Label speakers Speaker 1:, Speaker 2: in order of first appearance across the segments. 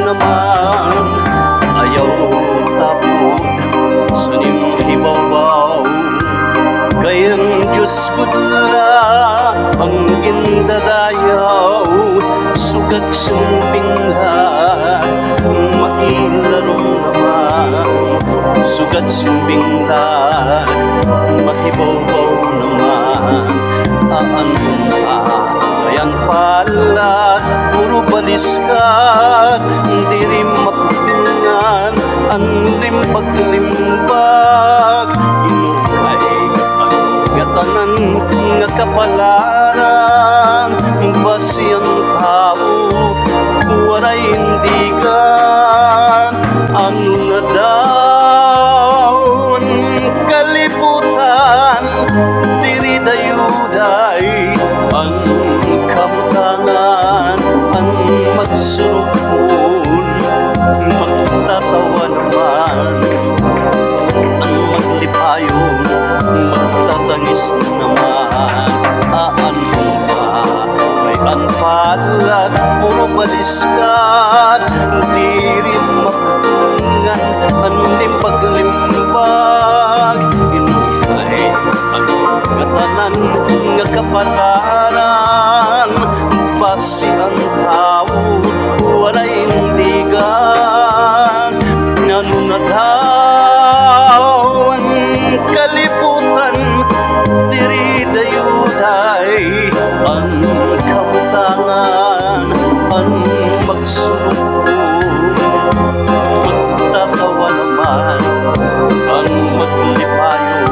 Speaker 1: naman, ayaw tapod sa nimhibabaw. Kayang Diyos ko na ang gindadayaw, sugag sumbinglat, mailarong naman. Sugat sumbinglat, mahibabaw naman. Ayan palat, puro baliskat, di rin mapupingan ang limbag-limbag. Inukay ang gatanan nga kapalaran, basi ang tao, waray indigan. Ano na daw kalibutan, diri dayuday ang kamutangan. Ang magsurupon, magtatawa naman. Ang maglipayon, magtatangis naman. Ano ba may anpalat, puro baliskat, diri mapungan ang limbag-limbag. Inukay ang gatanan nga kapalaran, basi ang tao, waray indigan. Ano na daw ang kalibutan, diri dayuday ang kamutangan. Ang magsulubon, magtatawa naman. Ang maglipayon,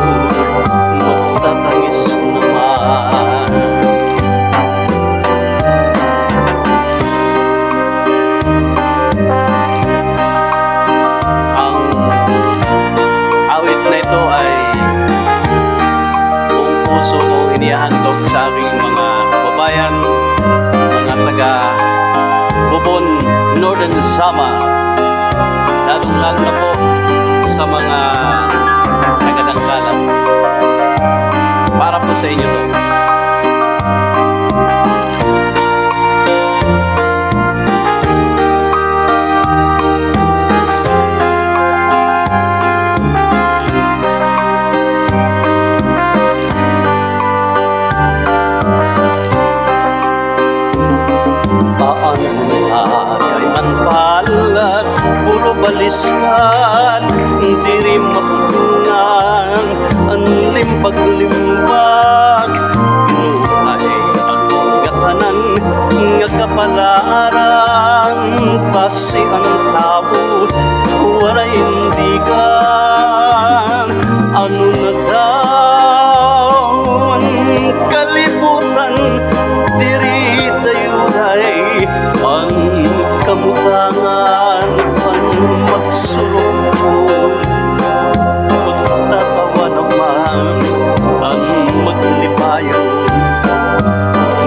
Speaker 1: magtatangis naman. Ang awit na ito ay buong puso kong inihandog sa aking mga kababayan, mga taga Bubon, Northern Sama, lalong-lalo na po sa mga taga-Dangkalan. Para po sa inyo to. Palat, puro baliskan, diri mapungan ang limbag-limbag. Inukay ang gatanan nga kapalaran, basi ang tao, waray indigan. Ano na daw ang kalibutan, diri dayuday ang kamutangan. Ang magsurupon, magtatawa naman. Ang maglipayon,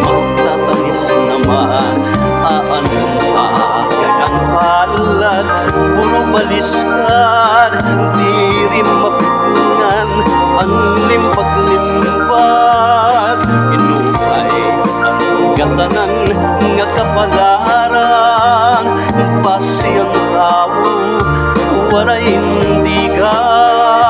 Speaker 1: magtatangis naman. Kayang palat, puro baliskan, diri mapungan ang limbag-limbag. Inukay ang gatanan nga kapalaran, basi ang tao, waray indigan.